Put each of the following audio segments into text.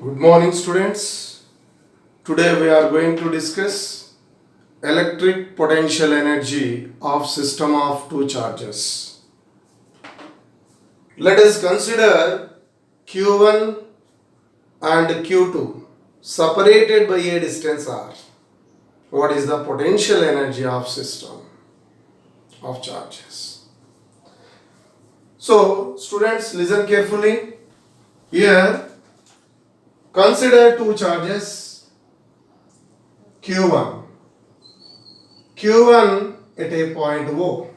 Good morning, students. Today we are going to discuss electric potential energy of system of two charges. Let us consider Q1 and Q2 separated by a distance r. What is the potential energy of system of charges? So, students, listen carefully. Here, consider two charges Q1. Q1 at a point O,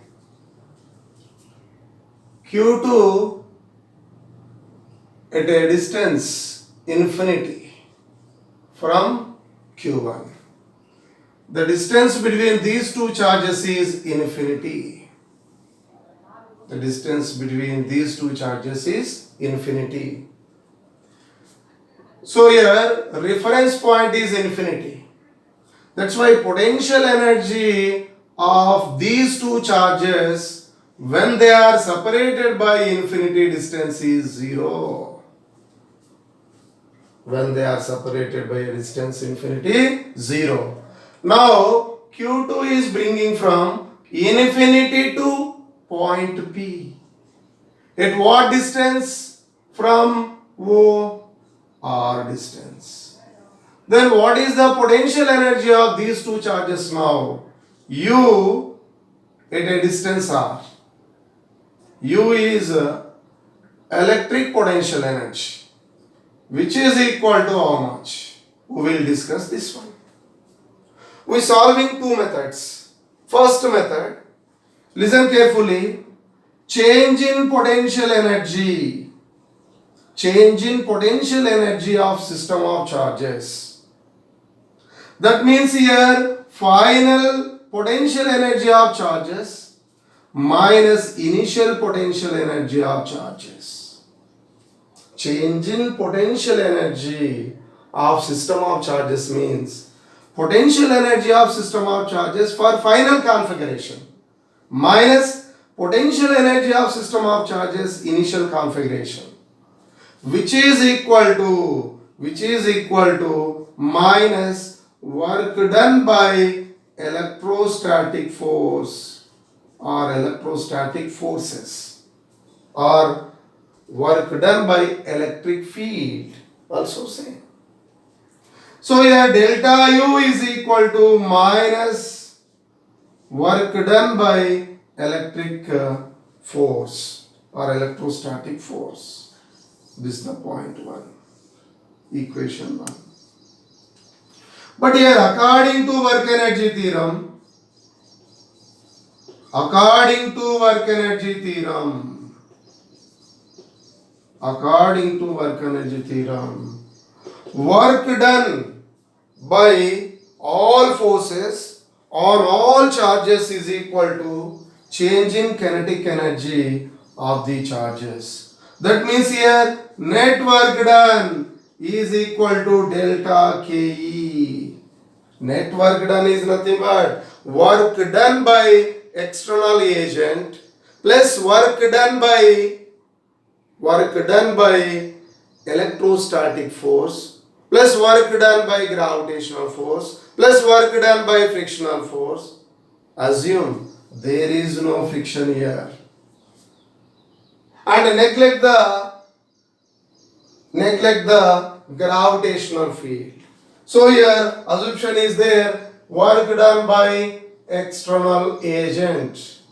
Q2 at a distance infinity from Q1. The distance between these two charges is infinity. The distance between these two charges is infinity. So here reference point is infinity. That's why potential energy of these two charges when they are separated by infinity distance is zero. When they are separated by a distance infinity, zero. Now Q2 is bringing from infinity to point P. At what distance? From O, R distance. Then what is the potential energy of these two charges now? U at a distance R. U is electric potential energy, which is equal to how much? We will discuss this one. We are solving two methods. First method, listen carefully. Change in potential energy. Change in potential energy of system of charges. That means here final potential energy of charges minus initial potential energy of charges. Change in potential energy of system of charges means potential energy of system of charges for final configuration minus potential energy of system of charges initial configuration, which is equal to minus work done by electrostatic force or electrostatic forces or work done by electric field also same. So here delta U is equal to minus work done by electric force or electrostatic force. This is the point 1, equation 1. But here according to work energy theorem, according to work energy theorem, work done by all forces on all charges is equal to change in kinetic energy of the charges. That means here net work done is equal to delta KE. Net work done is nothing but work done by external agent plus work done by electrostatic force plus work done by gravitational force plus work done by frictional force. Assume there is no friction here and neglect the gravitational field. So here assumption is there, work done by external agent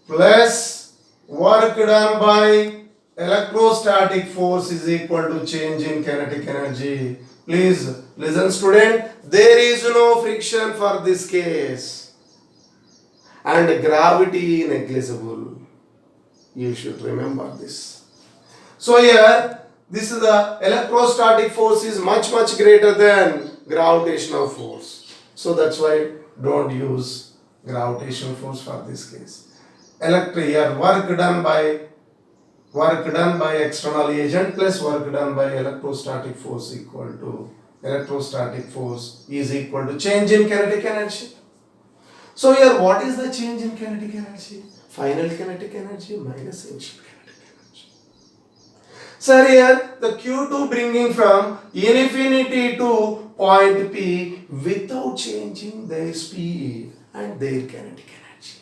plus work done by electrostatic force is equal to change in kinetic energy. Please listen student, there is no friction for this case and gravity negligible. You should remember this. So here this is the electrostatic force is much greater than gravitational force. So that's why don't use gravitational force for this case. Here work done by external agent plus work done by electrostatic force is equal to change in kinetic energy. So here what is the change in kinetic energy? Final kinetic energy minus initial kinetic energy. Sir, here the Q2 bringing from infinity to point P without changing their speed and their kinetic energy.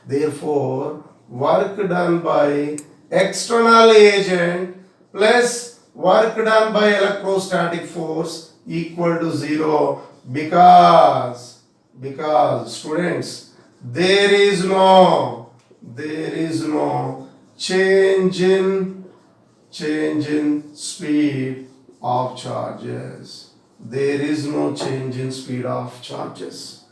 Therefore, work done by external agent plus work done by electrostatic force equal to 0, because students, there is no change in speed of charges. There is no change in speed of charges.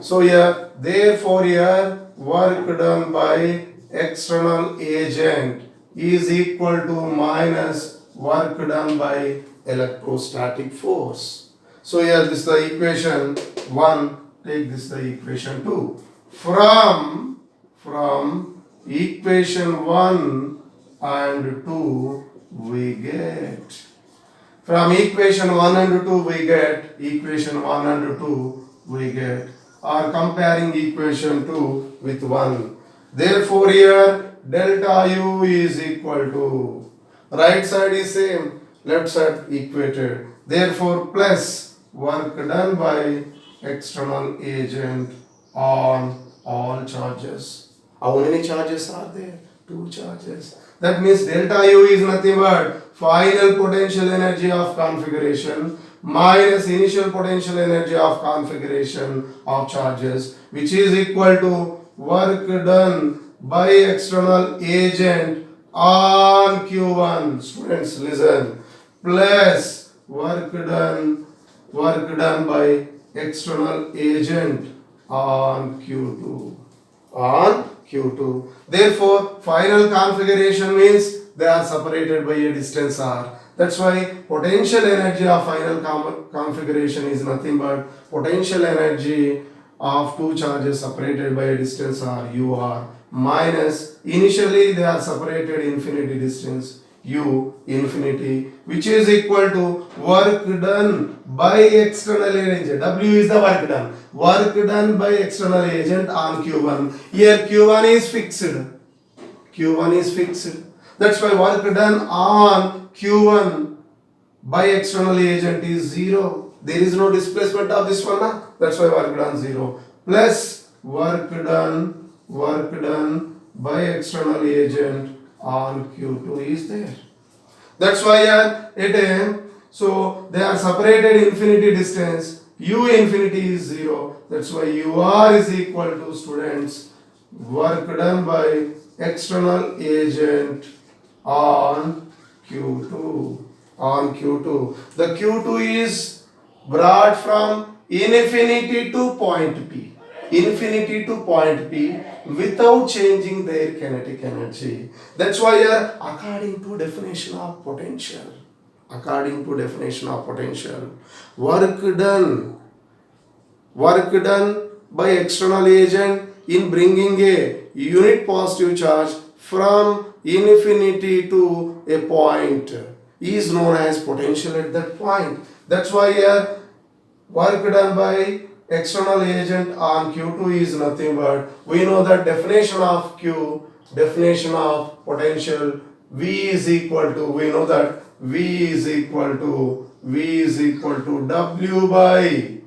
So here, therefore here, work done by external agent is equal to minus work done by electrostatic force. So here this is the equation 1, take this the equation 2. From equation 1 and 2 we get, from equation 1 and 2 we get, equation 1 and 2 we get, or comparing equation 2 with 1. Therefore here delta U is equal to, right side is same, left side equated. Therefore plus work done by external agent on all charges. How many charges are there? 2 charges. That means delta U is nothing but final potential energy of configuration minus initial potential energy of configuration of charges, which is equal to work done by external agent on Q1. Students, listen. Plus work done by external agent on Q2. Therefore, final configuration means they are separated by a distance r. That's why potential energy of final configuration is nothing but potential energy of 2 charges separated by a distance r, ur, minus initially they are separated infinity distance, u infinity, which is equal to work done by external agent. W is the work done by external agent on Q1. Here Q1 is fixed. That's why work done on Q1 by external agent is 0. There is no displacement of this one, na? That's why work done 0. Plus work done by external agent on Q2 is there. That's why here it is. So they are separated infinity distance. U infinity is 0. That's why UR is equal to, students, work done by external agent on Q2. The Q2 is brought from infinity to point P. Without changing their kinetic energy. That's why here, according to definition of potential, work done by external agent in bringing a unit positive charge from infinity to a point is known as potential at that point. That's why here work done by external agent on Q2 is nothing but, we know that definition of Q, definition of potential, V is equal to, we know that V is equal to W by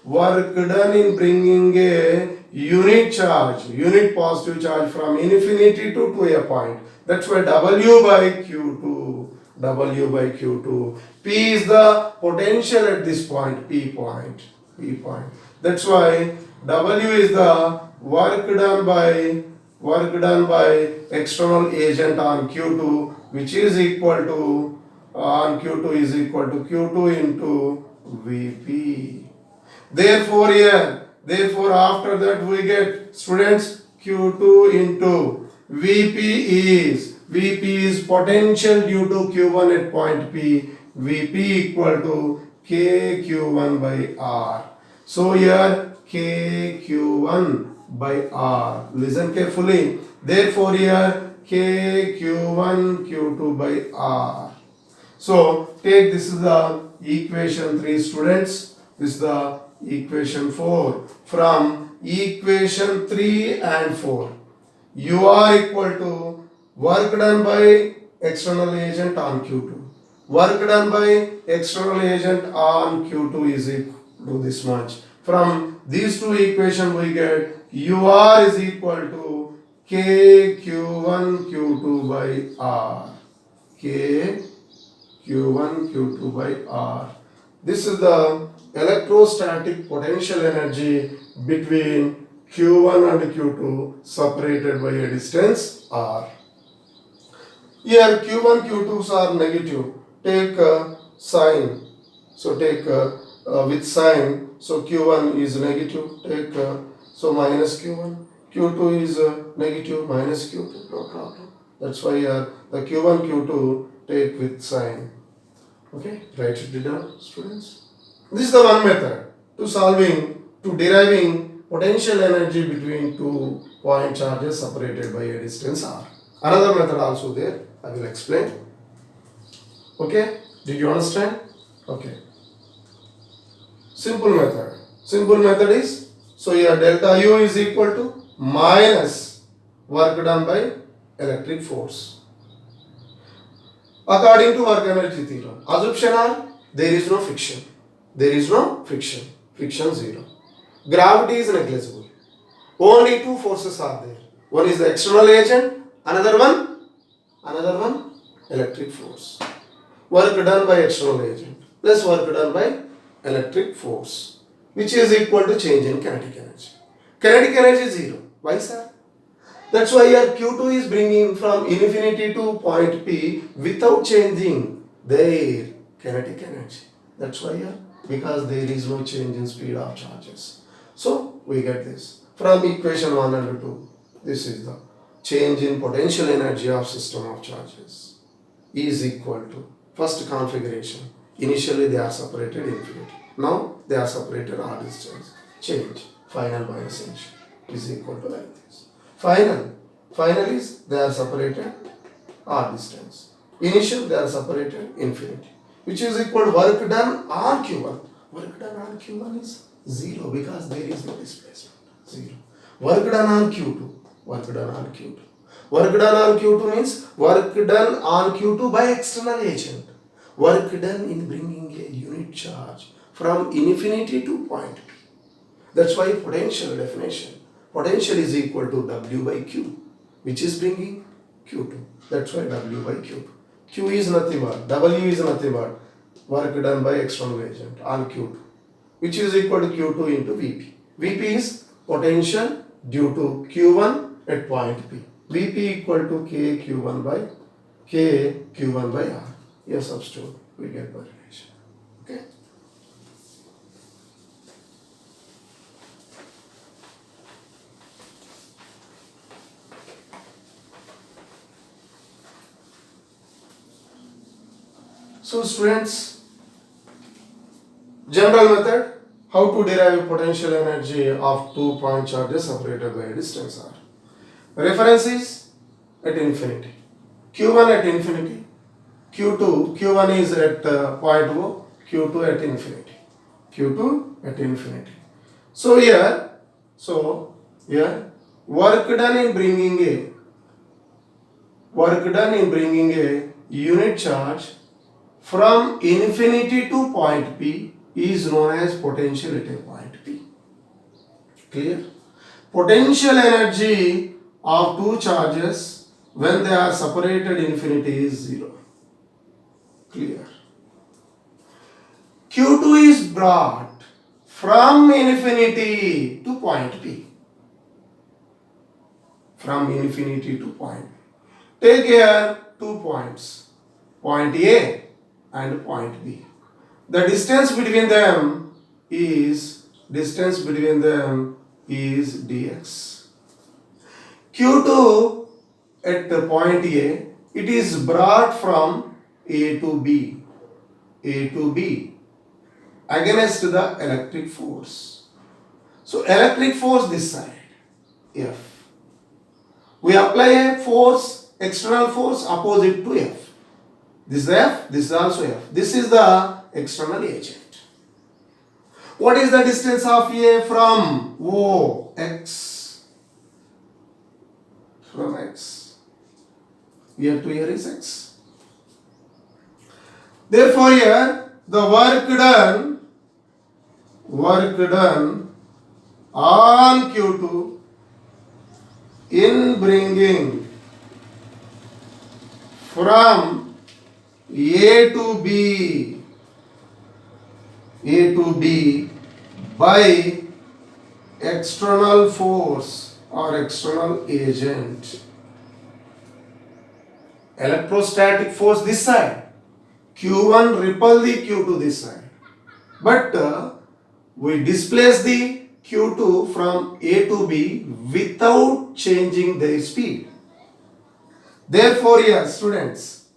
work done in bringing a unit positive charge from infinity to a point. That's why W by Q2. P is the potential at this point, P point. That's why W is the work done by external agent on Q2, which is equal to, on Q2 is equal to Q2 into Vp. Therefore after that we get, students, Q2 into Vp is potential due to Q1 at point P. Vp equal to KQ1 by R. So here KQ1 by R. Listen carefully. Therefore here KQ1 Q2 by R. So take, this is the equation 3, students. This is the equation 4. From equation 3 and 4, you are equal to work done by external agent on Q2. Work done by external agent on Q2 is equal to this much. From these two equations we get UR is equal to K Q1 Q2 by R. K Q1 Q2 by R. This is the electrostatic potential energy between Q1 and Q2 separated by a distance R. Here Q1 Q2s are negative. Take sign. So take with sign. So Q1 is negative. Take so minus Q1. Q2 is negative minus Q2. No problem. That's why the Q1 Q2 take with sign. Okay, write it down, students. This is the one method to deriving potential energy between two point charges separated by a distance r. Another method also there. I will explain. Okay, did you understand? Okay. Simple method. Simple method is, so here delta U is equal to minus work done by electric force. According to work energy theorem, assumption are there is no friction. There is no friction. Friction 0. Gravity is negligible. Only two forces are there. One is the external agent, another one electric force. Work done by external agent plus work done by electric force, which is equal to change in kinetic energy. Kinetic energy is 0. Why, sir? That's why your Q2 is bringing from infinity to point P without changing their kinetic energy. That's why here, because there is no change in speed of charges. So we get this from equation 1 and 2. This is the change in potential energy of system of charges is equal to first configuration. Initially they are separated infinity. Now they are separated r distance. Change final minus initial is equal to like this. Final is they are separated r distance. Initial they are separated infinity, which is equal to work done on Q1. Work done on Q1 is 0 because there is no displacement. 0. Work done on Q2. Work done on Q2. Work done on Q2 means work done on Q2 by external agent. Work done in bringing a unit charge from infinity to point P. That's why potential definition. Potential is equal to W by Q, which is bringing Q2. That's why W by Q2. Q is nothing but, W is nothing but work done by external agent on Q2, which is equal to Q2 into Vp. Vp is potential due to Q1 at point P. Vp equal to K Q1 by R. Yes, substitute. We get the relation. Okay. So students, general method, how to derive potential energy of 2 point charges separated by a distance r. Reference is at infinity. Q1 at infinity. Q1 is at point O, Q2 at infinity. Q2 at infinity. So here, work done in bringing a unit charge from infinity to point P is known as potential at a point P. Clear? Potential energy of two charges when they are separated infinity is 0. Clear? Q2 is brought from infinity to point P. From infinity to point P. Take here 2 points, point A and point B. The distance between them is dx. Q2 at the point A, it is brought from A to B against the electric force. So electric force this side, F. We apply a force, external force opposite to F. This is F, this is also F. This is the external agent. What is the distance of A from O? X. From X. Here to here is X. Therefore here the work done on Q2 in bringing from A to B by external force or external agent. Electrostatic force this side, Q1 repel the Q2 this side, but we displace the Q2 from A to B without changing their speed. Therefore, here students,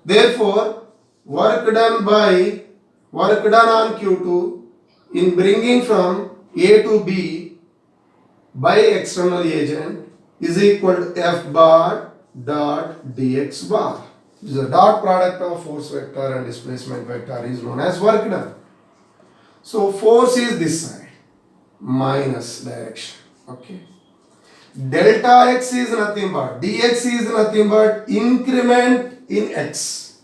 therefore work done on Q2 in bringing from A to B by external agent is equal to F bar dot dx bar. The dot product of force vector and displacement vector is known as work done. So force is this side, minus direction. Okay. Delta x is nothing but, dx is nothing but increment in x.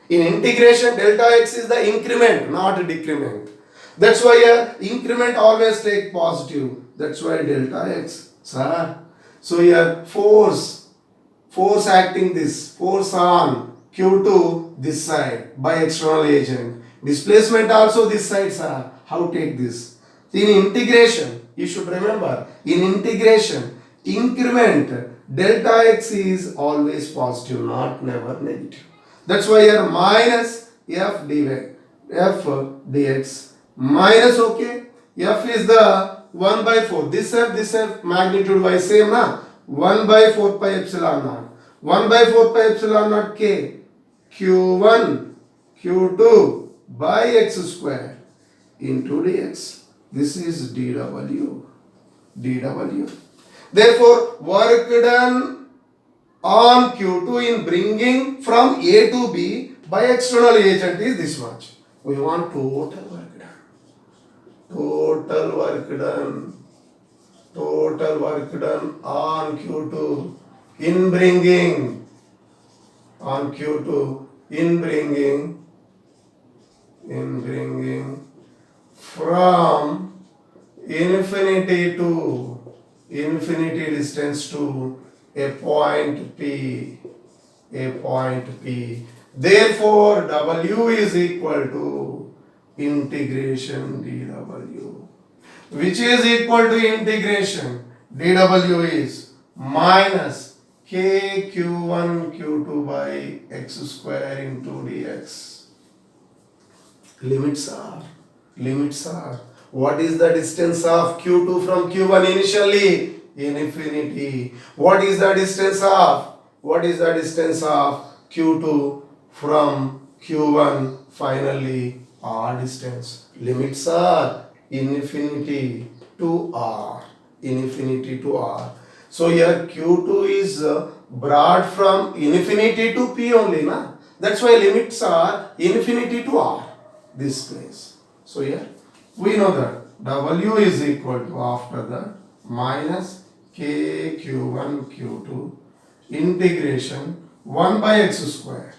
In integration, delta x is the increment, not decrement. That's why here increment always take positive. That's why delta x. Sir. So here force acting this, force on Q2 this side by external agent. Displacement also this side, sir. How take this? In integration, you should remember, in integration, increment delta x is always positive, not never negative. That's why here minus f dx minus, okay, f is the 1 by 4. This f magnitude wise same na, 1 by 4 pi epsilon naught. 1 by 4 pi epsilon naught k q1 q2 by x square into dx. This is dw. Therefore, work done on Q2 in bringing from A to B by external agent is this much. We want total work done. Total work done on Q2 in bringing from infinity distance to a point P. Therefore, W is equal to integration dW, which is equal to integration dW is minus k q1 q2 by x square into dx. Limits are. What is the distance of Q2 from Q1 initially? Infinity. What is the distance of Q2 from Q1 finally? R distance. Limits are infinity to R. So here Q2 is brought from infinity to P only, na? That's why limits are infinity to R. This place. So here we know that W is equal to, after that, minus k q1 q2 integration 1 by x square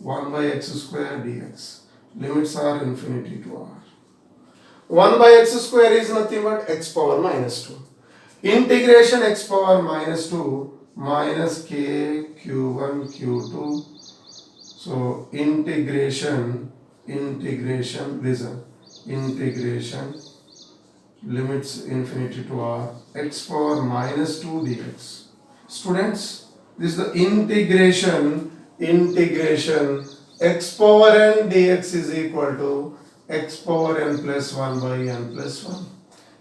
dx. Limits are infinity to R. 1 by x square is nothing but x power minus 2. Integration x power minus 2 minus k q1 q2. So integration limits infinity to R, x power minus 2 dx. Students, this is the integration x power n dx is equal to x power n plus 1 by n plus 1.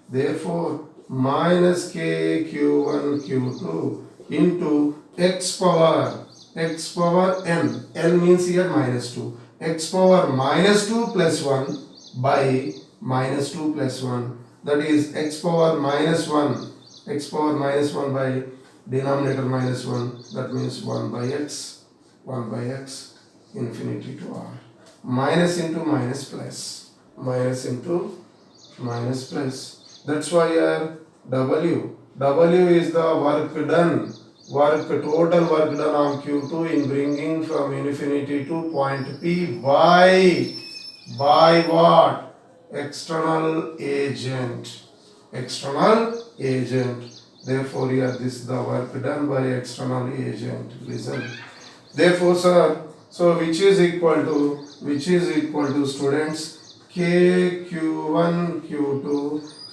Therefore, minus k q1 q2 into x power n means here minus 2, x power minus 2 plus 1 by minus 2 plus 1, that is x power minus 1 by denominator minus 1, that means 1 by x infinity to R. Minus into minus plus. That's why here W is the work done total work done on Q2 in bringing from infinity to point P by what? External agent. External agent. Therefore, here this is the work done by external agent. Listen. Therefore, sir, so which is equal to students k q1 q2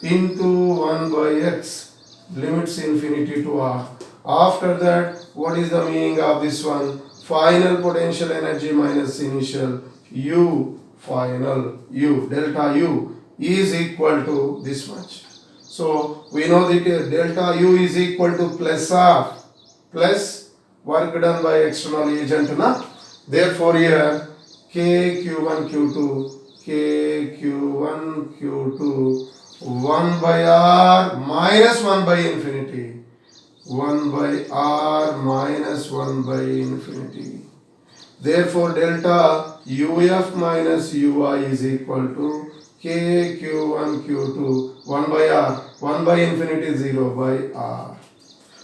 into 1 by x limits infinity to r. After that, what is the meaning of this one? Final potential energy minus initial u, final u, delta u is equal to this much. So we know that delta u is equal to plus work done by external agent na. Therefore here k q1 q2 1 by r minus 1 by infinity. 1 by r minus 1 by infinity. Therefore delta uf minus ui is equal to k q1 q2 1 by r 1 by infinity 0 by r.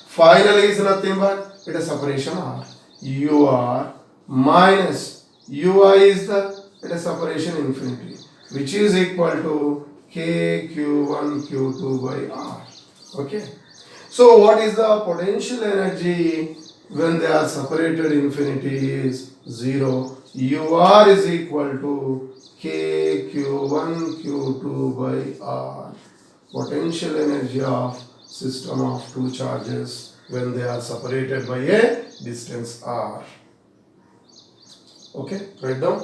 Finally is nothing but it is separation r. ur minus ui is the separation infinity, which is equal to k q1 q2 by r. Okay. So what is the potential energy when they are separated infinity is 0. ur is equal to k q1 q2 by r. Potential energy of system of two charges when they are separated by a distance r. Okay, write down.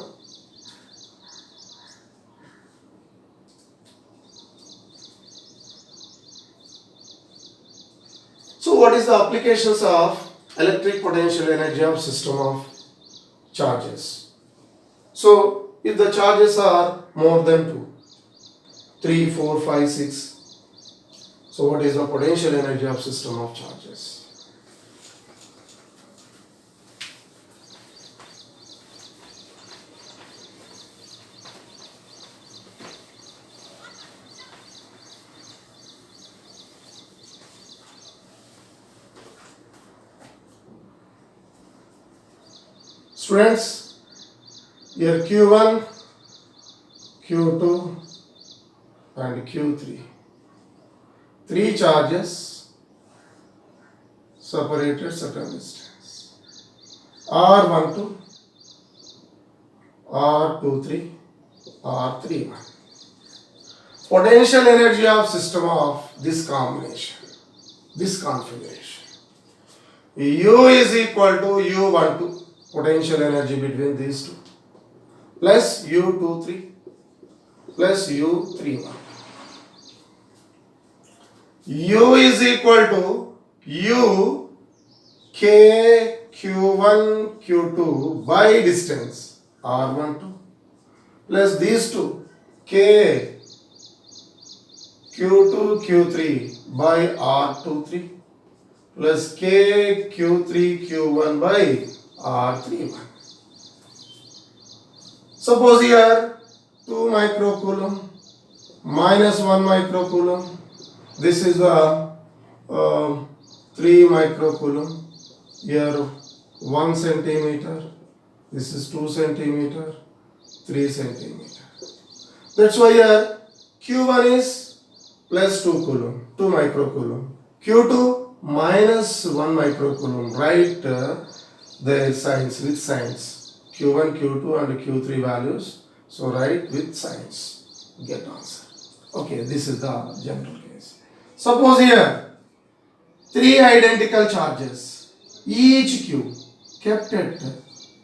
So what is the applications of electric potential energy of system of charges? So if the charges are more than 2, 3, 4, 5, 6, so what is the potential energy of system of charges? Students, here Q1, Q2 and Q3. 3 charges separated certain distance. R12, R23, R31. Potential energy of system of this combination, this configuration. U is equal to U12. Potential energy between these two plus U23 plus U31. U is equal to U K Q1 Q2 by distance R12 plus these two K Q2 Q3 by R23 plus K Q3 Q1 by R31. Suppose here 2 microcoulomb minus 1 microcoulomb. This is the 3 microcoulomb. Here 1 centimeter. This is 2 centimeter, 3 centimeter. That's why here Q1 is plus 2 coulomb, 2 microcoulomb. Q2 minus 1 microcoulomb. Write their signs with signs. Q1, Q2 and Q3 values. So write with signs. Get answer. Okay, this is the general case. Suppose here 3 identical charges. Each Q kept at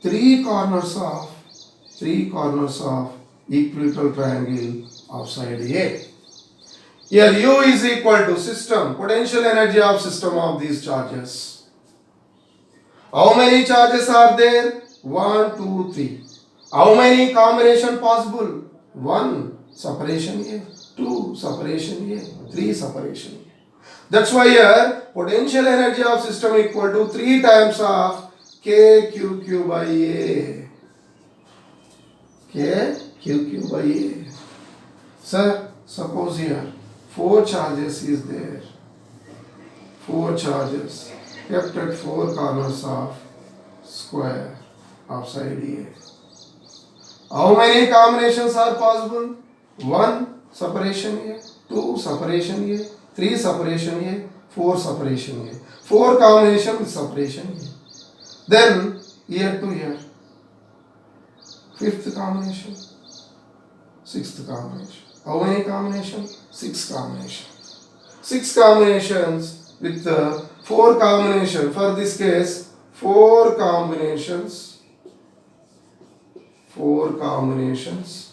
3 corners of equilateral triangle of side A. Here U is equal to system, potential energy of system of these charges. How many charges are there? 1, 2, 3. How many combination possible? 1 separation here, 2 separation here, 3 separation here. That's why here potential energy of system equal to 3 times of KQQ by A. KQQ by A. Sir, suppose here 4 charges is there. 4 charges. kept at four corners of square of side A. How many combinations are possible? 1 separation A, 2 separation A, 3 separation A, 4 separation A. 4 combination with separation A. Then here to here. 5th combination. 6th combination. How many combinations? 6 combinations. 6 combinations with 4 combinations. For this case, 4 combinations. 4 combinations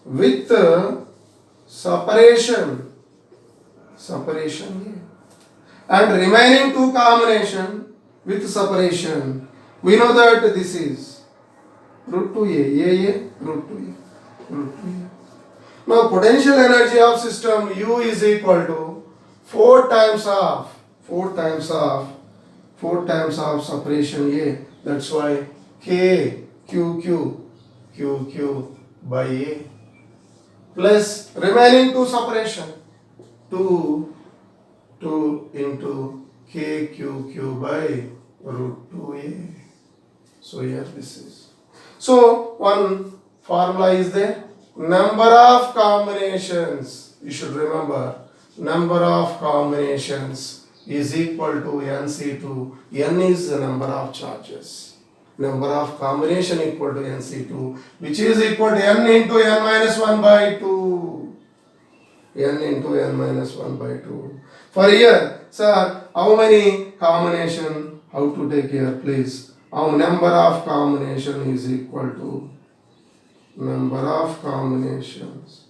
with separation here. And remaining 2 combination with separation. We know that this is root 2a, root 2a, root 2a. Now potential energy of system U is equal to 4 times of separation A. That's why K QQ by A plus remaining 2 separation 2 into KQQ by root 2A. So here this is. So one formula is there. Number of combinations. You should remember. Number of combinations is equal to NC2. N is the number of charges. Number of combination equal to NC2, which is equal to N into N minus 1 by 2. N into N minus 1 by 2. For here, sir, how many combination? How to take here, please? Our number of combination is equal to number of combinations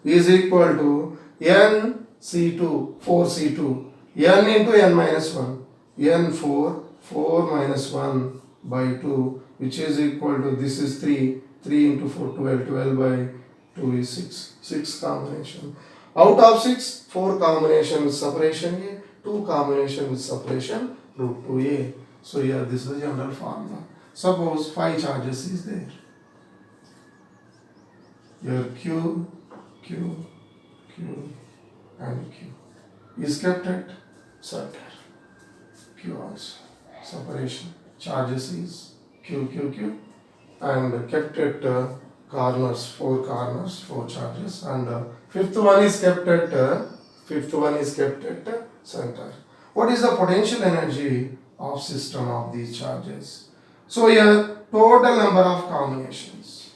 is equal to NC2, 4C2. N into N minus 1. N4, 4 minus 1 by 2, which is equal to, this is 3 into 4, 12, 12 by 2 is 6 combination. Out of 6, 4 combination with separation A, 2 combination with separation root 2A. So here this is the general formula. Suppose 5 charges is there. Here Q and Q is kept at center. Q also. Separation. Charges is Q and kept at corners, 4 corners, 4 charges, and fifth one is kept at center. What is the potential energy of system of these charges? So here total number of combinations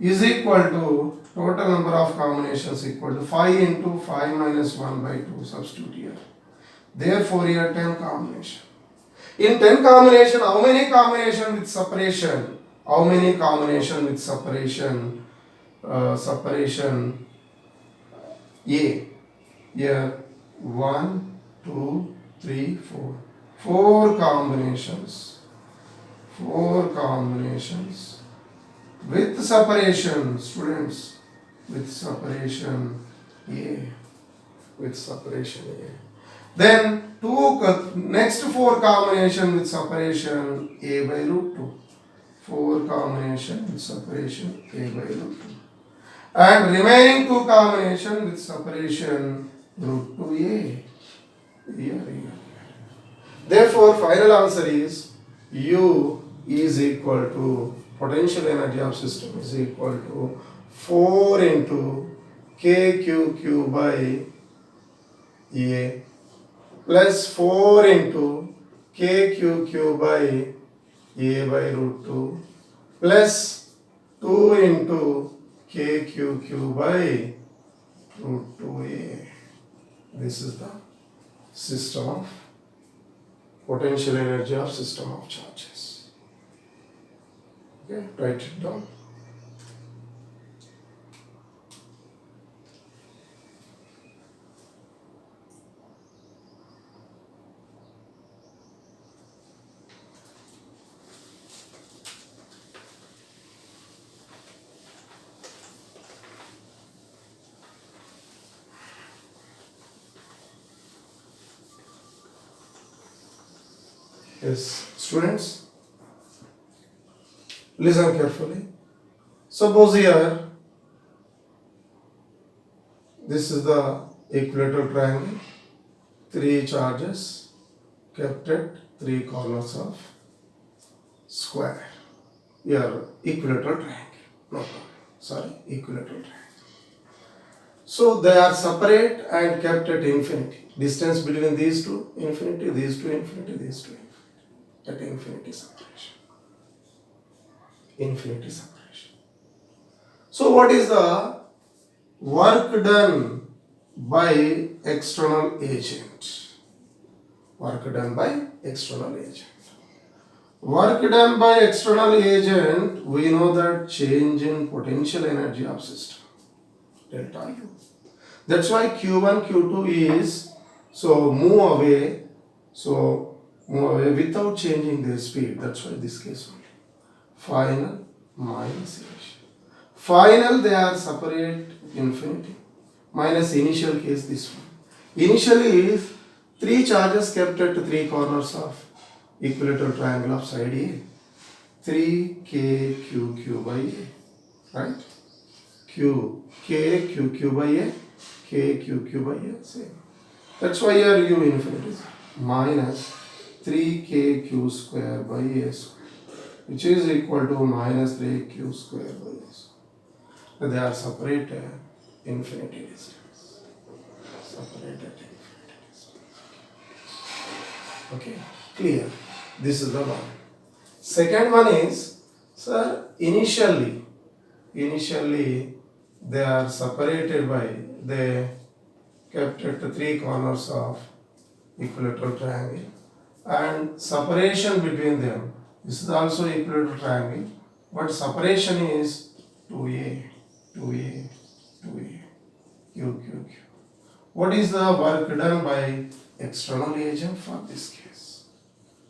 is equal to total number of combinations equal to 5 into 5 minus 1 by 2. Substitute here. Therefore here 10 combination. In 10 combination, how many combination with separation? How many combination with separation? Separation A. Here 1, 2, 3, 4. 4 combinations. 4 combinations with separation, students, with separation A. With separation A. Then next 4 combination with separation A by root 2. 4 combination with separation A by root 2. And remaining 2 combination with separation root 2A. Here. Therefore, final answer is U is equal to potential energy of system is equal to 4 into KQQ by A plus 4 into KQQ by A by root 2 plus 2 into KQQ by root 2A. This is the system of potential energy of system of charges. Okay, write it down. Yes, students, listen carefully. Suppose here this is the equilateral triangle, three charges kept at three corners of square. Here equilateral triangle, no problem, sorry, equilateral triangle. So they are separate and kept at infinity. Distance between these two infinity, these two infinity, these two infinity, at infinity separation. Infinity separation. So what is the work done by external agent? Work done by external agent. Work done by external agent, we know that change in potential energy of system, delta U. That's why Q1, Q2 is, so move away without changing their speed. That's why this case only. Final minus initial. Final they are separate infinity. Minus initial case this one. Initially is three charges kept at three corners of equilateral triangle of side A. 3KQQ by A. Right? K Q by A. KQQ by A. Same. That's why here U infinity is minus 3KQ square by A square, which is equal to minus 3Q square by A square. They are separated infinity distance. Separated infinity distance. Okay, clear. This is the one. Second one is, sir, initially they are separated by, they kept at the three corners of equilateral triangle, and separation between them, this is also equilateral triangle, but separation is 2a, 2a, 2a, q, q, q. What is the work done by external agent for this case?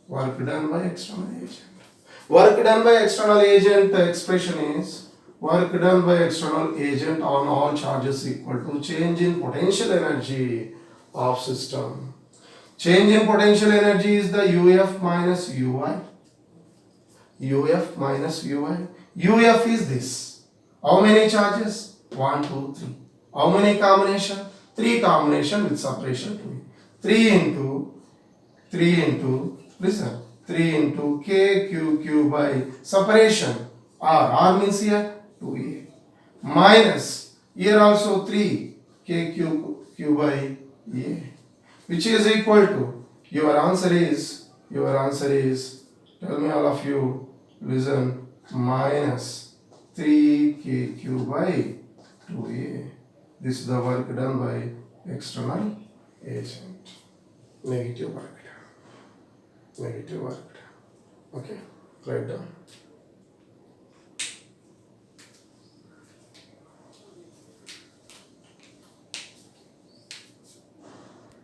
Work done by external agent. Work done by external agent, the expression is work done by external agent on all charges equal to change in potential energy of system. Change in potential energy is the UF minus UI. UF minus UI. UF is this. How many charges? 1, 2, 3. How many combination? 3 combination with separation 2. 3 into, listen, 3 into KQQ by separation R means here 2A, minus here also 3 KQQ by A, which is equal to, your answer is, tell me all of you, listen, minus 3KQ by 2A. This is the work done by external agent. Negative work done. Okay, write down.